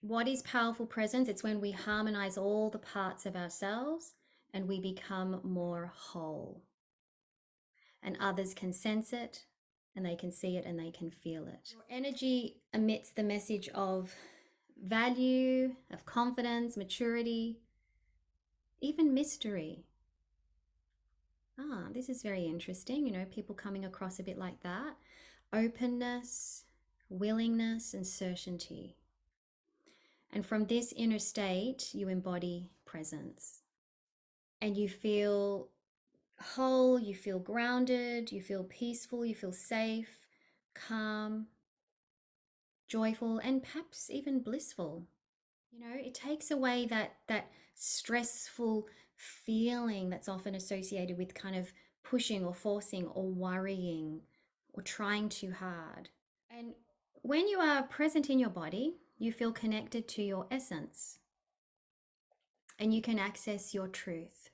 What is powerful presence? It's when we harmonize all the parts of ourselves and we become more whole. And others can sense it, and they can see it, and they can feel it. Your energy emits the message of value, of confidence, maturity, even mystery. This is very interesting. You know, people coming across a bit like that. Openness, willingness, and certainty. And from this inner state, you embody presence. And you feel whole, you feel grounded, you feel peaceful, you feel safe, calm, joyful, and perhaps even blissful. You know, it takes away that stressful feeling that's often associated with kind of pushing or forcing or worrying or trying too hard. And when you are present in your body, you feel connected to your essence and you can access your truth.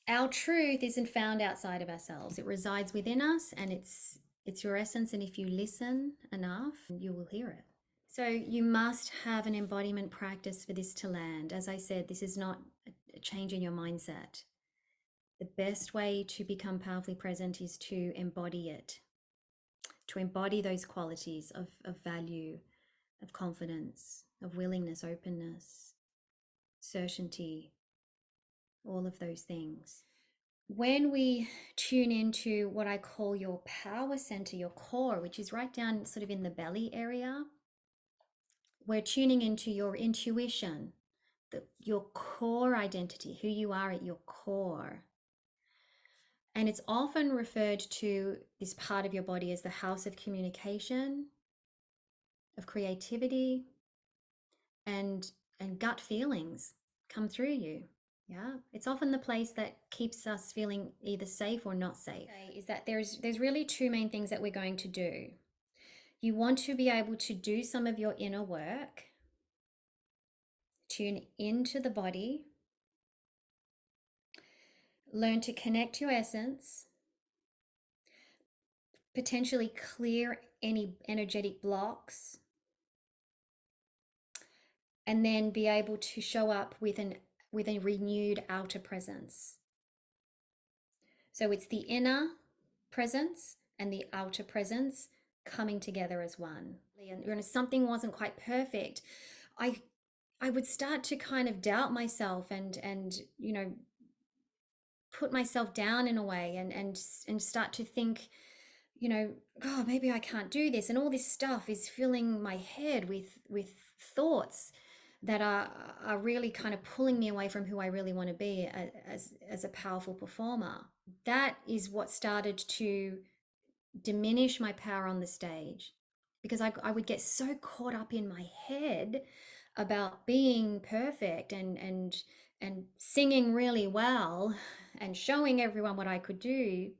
Our truth isn't found outside of ourselves. It resides within us, and it's your essence, and if you listen enough, you will hear it. So you must have an embodiment practice for this to land. As I said, this is not a change in your mindset. The best way to become powerfully present is to embody it, to embody those qualities of value, of confidence, of willingness, openness, certainty, all of those things. When we tune into what I call your power center, your core, which is right down sort of in the belly area, we're tuning into your intuition, your core identity, who you are at your core. And it's often referred to this part of your body as the house of communication, of creativity, and gut feelings come through you. Yeah, it's often the place that keeps us feeling either safe or not safe. Is that there's really two main things that we're going to do. You want to be able to do some of your inner work, tune into the body, learn to connect to your essence, potentially clear any energetic blocks, and then be able to show up with a renewed outer presence. So it's the inner presence and the outer presence coming together as one. And when something wasn't quite perfect, I would start to kind of doubt myself and you know, put myself down in a way and start to think, you know, oh, maybe I can't do this. And all this stuff is filling my head with thoughts that are really kind of pulling me away from who I really want to be as a powerful performer. That is what started to diminish my power on the stage, because I would get so caught up in my head about being perfect and singing really well and showing everyone what I could do,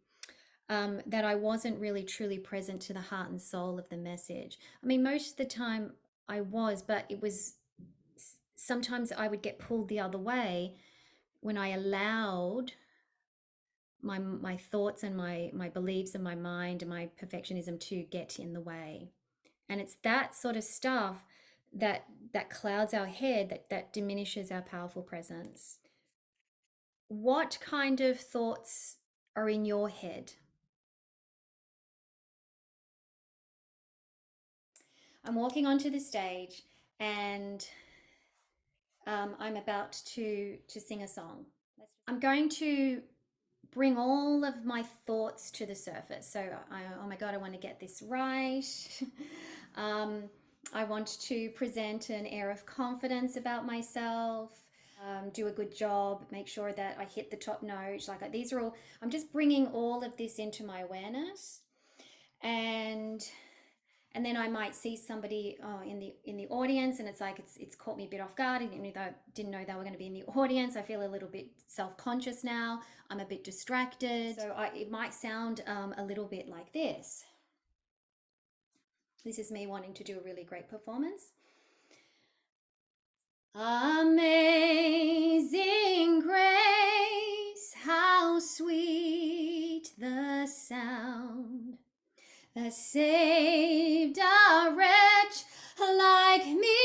that I wasn't really truly present to the heart and soul of the message. I mean, most of the time I was, but it was sometimes I would get pulled the other way when I allowed my thoughts and my beliefs and my mind and my perfectionism to get in the way. And it's that sort of stuff that clouds our head, that diminishes our powerful presence. What kind of thoughts are in your head? I'm walking onto the stage and I'm about to sing a song. I'm going to bring all of my thoughts to the surface. So, oh my God, I want to get this right. I want to present an air of confidence about myself, do a good job, make sure that I hit the top note. Like these are all, I'm just bringing all of this into my awareness. And then I might see somebody in the audience, and it's like it's caught me a bit off guard. I didn't know they were going to be in the audience. I feel a little bit self-conscious now. I'm a bit distracted. So it might sound a little bit like this. This is me wanting to do a really great performance. Amazing grace, how sweet the sound that saved a wretch like me.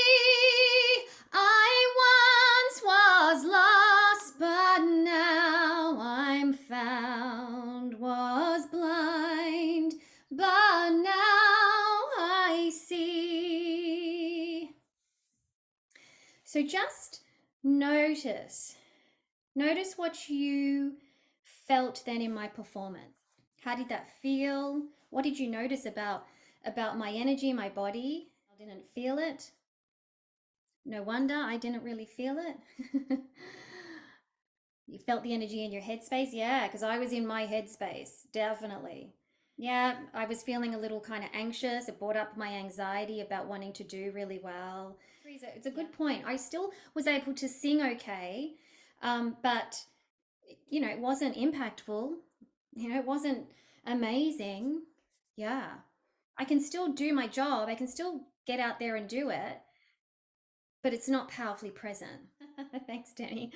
So just notice what you felt then in my performance. How did that feel? What did you notice about my energy, my body? I didn't feel it. No wonder I didn't really feel it. You felt the energy in your headspace? Yeah, because I was in my headspace, definitely. Yeah, I was feeling a little kind of anxious. It brought up my anxiety about wanting to do really well. It's a good point. I still was able to sing okay, but it wasn't impactful. It wasn't amazing. Yeah, I can still do my job. I can still get out there and do it, but it's not powerfully present. Thanks, Danny.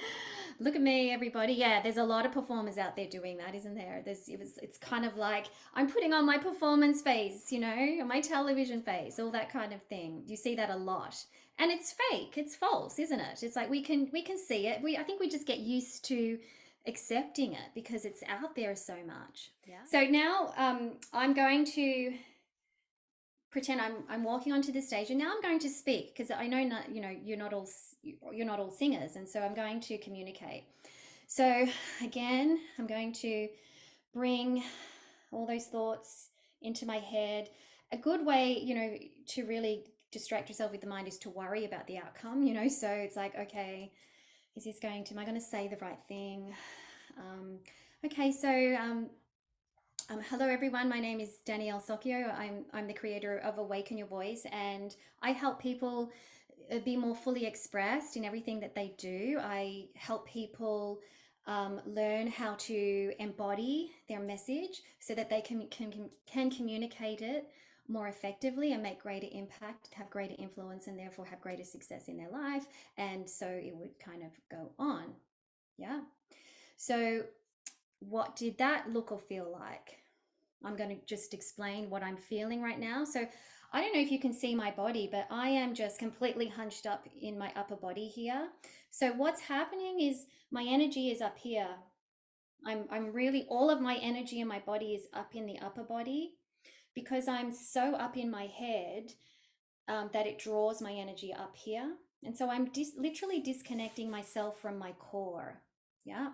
Look at me, everybody. Yeah, there's a lot of performers out there doing that, isn't there? It's kind of like I'm putting on my performance face, my television face, all that kind of thing. You see that a lot, and it's fake. It's false, isn't it? It's like we can see it. I think we just get used to accepting it because it's out there so much. Yeah. So now I'm going to pretend I'm walking onto the stage, and now I'm going to speak because I know not you're not all singers, and so I'm going to communicate. So again, I'm going to bring all those thoughts into my head. A good way, to really distract yourself with the mind is to worry about the outcome, so it's like, okay, am I going to say the right thing? Okay, so hello everyone, my name is Danielle Soccio. I'm the creator of Awaken Your Voice, and I help people be more fully expressed in everything that they do. I help people learn how to embody their message so that they can communicate it more effectively and make greater impact, have greater influence, and therefore have greater success in their life. And so it would kind of go on. Yeah. So what did that look or feel like? I'm going to just explain what I'm feeling right now. So I don't know if you can see my body, but I am just completely hunched up in my upper body here. So what's happening is my energy is up here. I'm really, all of my energy in my body is up in the upper body because I'm so up in my head that it draws my energy up here. And so I'm literally disconnecting myself from my core. Yeah.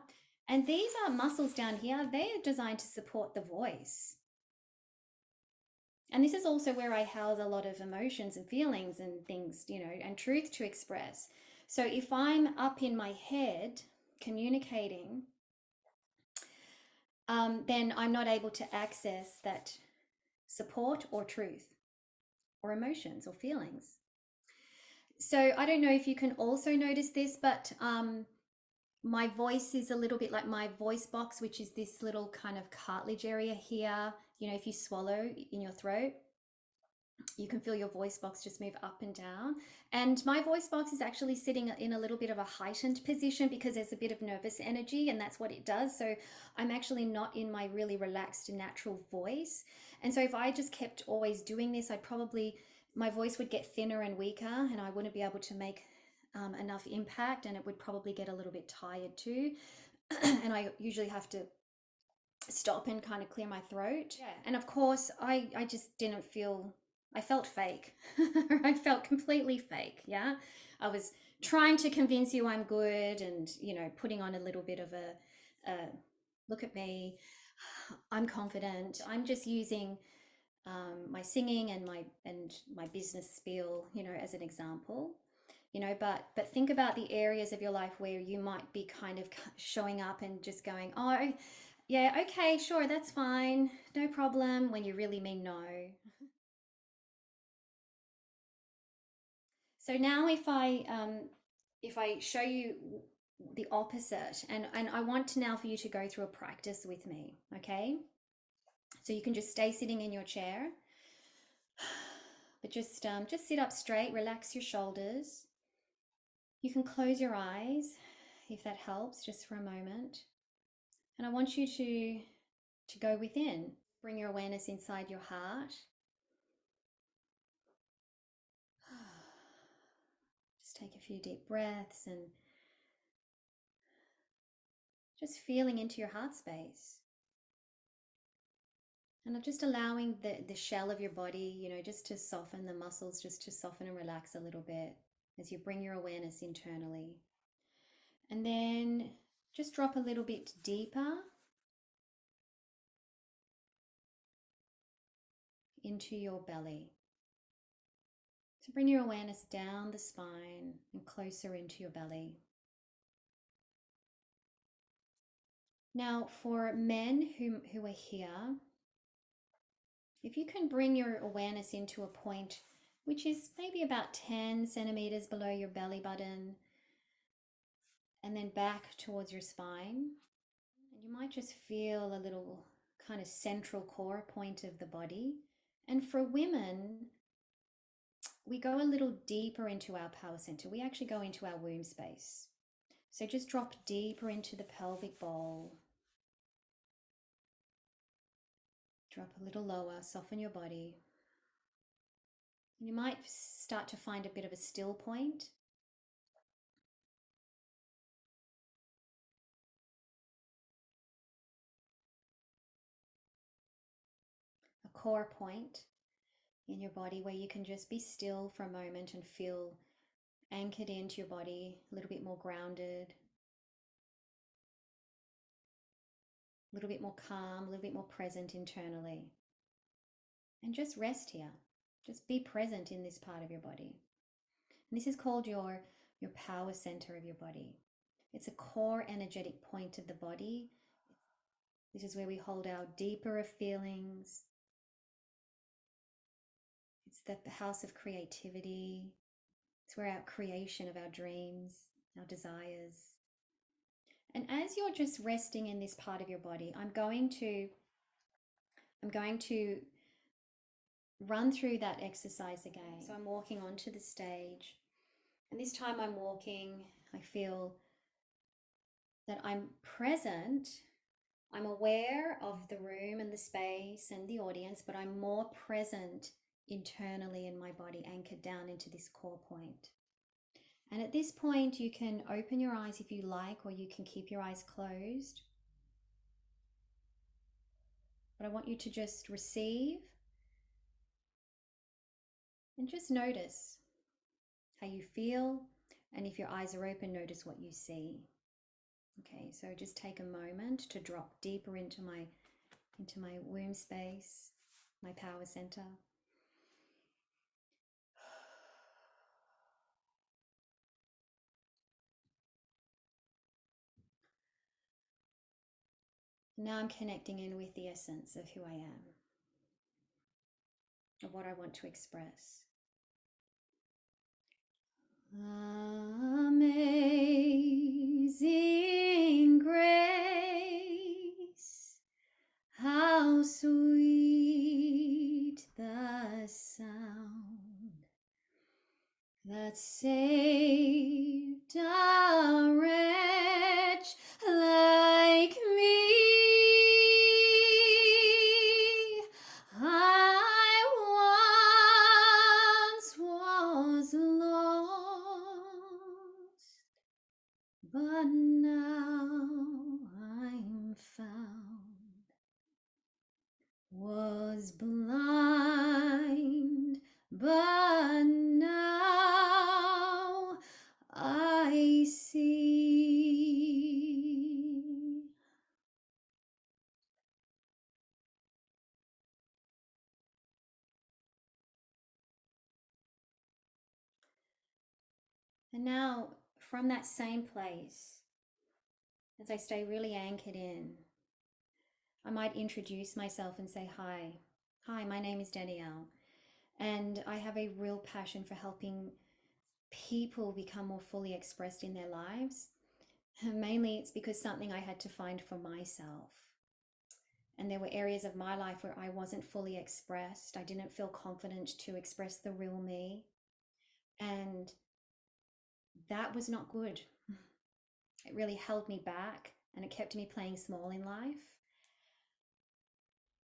And these are muscles down here. They are designed to support the voice. And this is also where I house a lot of emotions and feelings and things, and truth to express. So if I'm up in my head communicating, then I'm not able to access that support or truth or emotions or feelings. So I don't know if you can also notice this, but my voice is a little bit like my voice box, which is this little kind of cartilage area here. If you swallow in your throat, you can feel your voice box just move up and down. And my voice box is actually sitting in a little bit of a heightened position because there's a bit of nervous energy, and that's what it does. So I'm actually not in my really relaxed natural voice. And so if I just kept always doing this, my voice would get thinner and weaker, and I wouldn't be able to make enough impact, and it would probably get a little bit tired too. And I usually have to stop and kind of clear my throat. Yeah. And of course, I just didn't feel, I felt fake. I felt completely fake. Yeah. I was trying to convince you I'm good and, putting on a little bit of a look at me. I'm confident. I'm just using my singing and my business spiel, as an example. But think about the areas of your life where you might be kind of showing up and just going, oh, yeah, okay, sure, that's fine, no problem, when you really mean no. So now if I show you the opposite, and I want to now for you to go through a practice with me, okay? So you can just stay sitting in your chair, but just sit up straight, relax your shoulders. You can close your eyes if that helps, just for a moment. And I want you to go within. Bring your awareness inside your heart. Just take a few deep breaths and just feeling into your heart space. And just allowing the shell of your body, just to soften, the muscles just to soften and relax a little bit. as you bring your awareness internally. And then just drop a little bit deeper into your belly. So bring your awareness down the spine and closer into your belly. Now, for men who are here, if you can bring your awareness into a point which is maybe about 10 centimeters below your belly button, and then back towards your spine, and you might just feel a little kind of central core point of the body. And for women, we go a little deeper into our power center. We actually go into our womb space. So just drop deeper into the pelvic bowl. Drop a little lower, soften your body. You might start to find a bit of a still point. A core point in your body where you can just be still for a moment and feel anchored into your body, a little bit more grounded, a little bit more calm, a little bit more present internally. And just rest here. Just be present in this part of your body. And this is called your power center of your body. It's a core energetic point of the body. This is where we hold our deeper of feelings. It's the house of creativity. It's where our creation of our dreams, our desires. And as you're just resting in this part of your body, I'm going to run through that exercise again. So I'm walking onto the stage, and this time I'm walking, I feel that I'm present. I'm aware of the room and the space and the audience, but I'm more present internally in my body, anchored down into this core point. And at this point, you can open your eyes if you like, or you can keep your eyes closed. But I want you to just receive and just notice how you feel. And if your eyes are open, notice what you see. Okay, so just take a moment to drop deeper into my womb space, my power center. Now I'm connecting in with the essence of who I am, of what I want to express. Amazing grace, how sweet the sound that saved a wretch like me. I once was lost, but now I'm found. Was blind, but now I see. And now, from that same place, as I stay really anchored in, I might introduce myself and say, hi. Hi, my name is Danielle, and I have a real passion for helping people become more fully expressed in their lives. Mainly it's because something I had to find for myself. And there were areas of my life where I wasn't fully expressed. I didn't feel confident to express the real me. And that was not good. It really held me back, and it kept me playing small in life.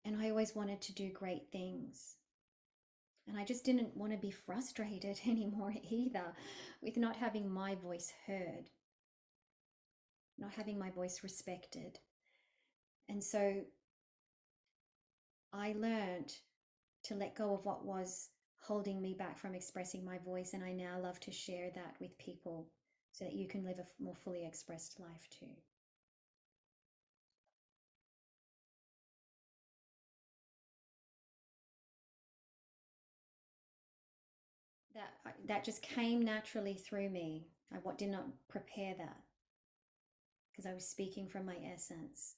And I always wanted to do great things. And I just didn't want to be frustrated anymore either with not having my voice heard, not having my voice respected. And so I learned to let go of what was holding me back from expressing my voice. And I now love to share that with people so that you can live a more fully expressed life too. That just came naturally through me. I did not prepare that because I was speaking from my essence.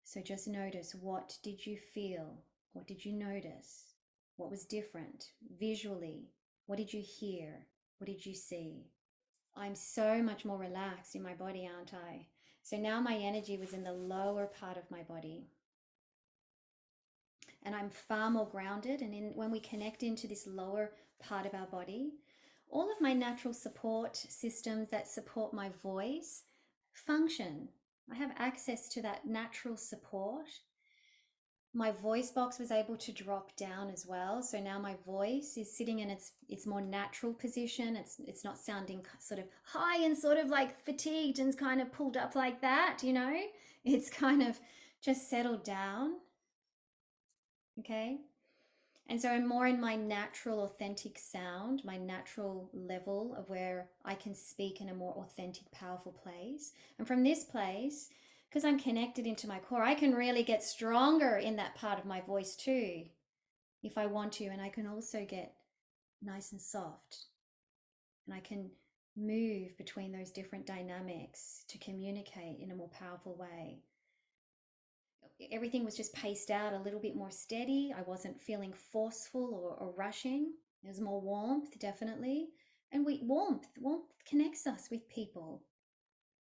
So just notice, what did you feel? What did you notice? What was different visually? What did you hear? What did you see? I'm so much more relaxed in my body, aren't I? So now my energy was in the lower part of my body. And I'm far more grounded. And when we connect into this lower part of our body, all of my natural support systems that support my voice function. I have access to that natural support. My voice box was able to drop down as well. So now my voice is sitting in its more natural position. It's not sounding sort of high and sort of like fatigued and kind of pulled up like that, you know? It's kind of just settled down. Okay? And so I'm more in my natural, authentic sound, my natural level of where I can speak in a more authentic, powerful place. And from this place, because I'm connected into my core, I can really get stronger in that part of my voice too, if I want to. And I can also get nice and soft. And I can move between those different dynamics to communicate in a more powerful way. Everything was just paced out a little bit more steady. I wasn't feeling forceful or rushing. There's more warmth, definitely. And warmth connects us with people.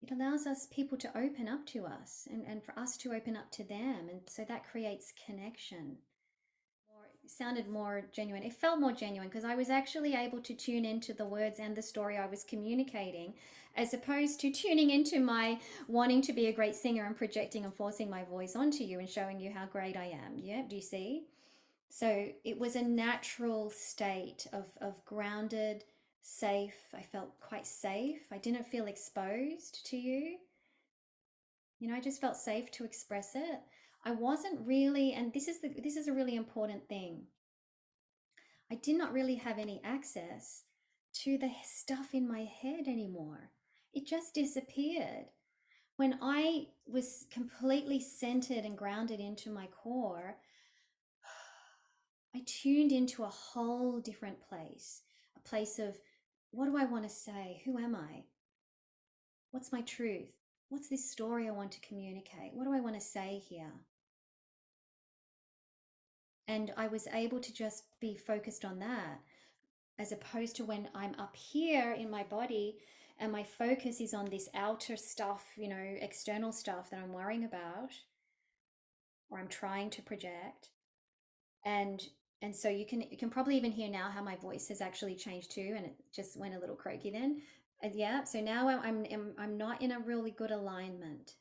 It allows us people to open up to us and for us to open up to them. And so that creates connection. It sounded more genuine. It felt more genuine because I was actually able to tune into the words and the story I was communicating, as opposed to tuning into my wanting to be a great singer and projecting and forcing my voice onto you and showing you how great I am. Yeah, do you see? So it was a natural state of grounded, safe. I felt quite safe. I didn't feel exposed to you. You know, I just felt safe to express it. I wasn't really, and this is a really important thing. I did not really have any access to the stuff in my head anymore. It just disappeared. When I was completely centered and grounded into my core, I tuned into a whole different place, a place of, what do I want to say? Who am I? What's my truth? What's this story I want to communicate? What do I want to say here? And I was able to just be focused on that, as opposed to when I'm up here in my body and my focus is on this outer stuff, you know, external stuff that I'm worrying about or I'm trying to project. And so you can probably even hear now how my voice has actually changed too, and it just went a little croaky then. Yeah, so now I'm not in a really good alignment.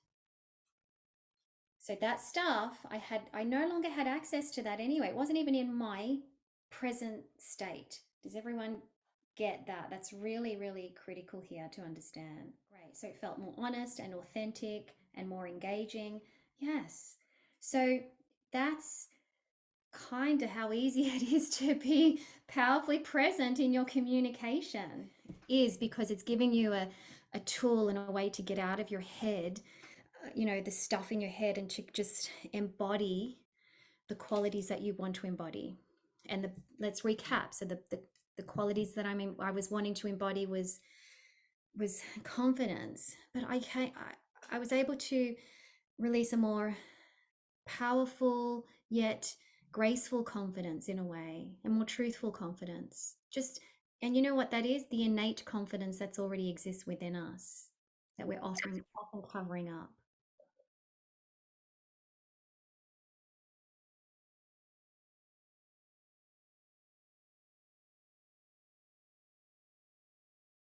So that stuff I no longer had access to that anyway. It wasn't even in my present state. Does everyone get that? That's really, really critical here to understand. Great. So it felt more honest and authentic and more engaging. Yes. So that's kind of how easy it is to be powerfully present in your communication, is because it's giving you a tool and a way to get out of your head, you know, the stuff in your head, and to just embody the qualities that you want to embody. And let's recap. So the qualities that I was wanting to embody was confidence, but I was able to release a more powerful yet graceful confidence, in a way, a more truthful confidence. And you know what that is? The innate confidence that's already exists within us, that we're often covering up.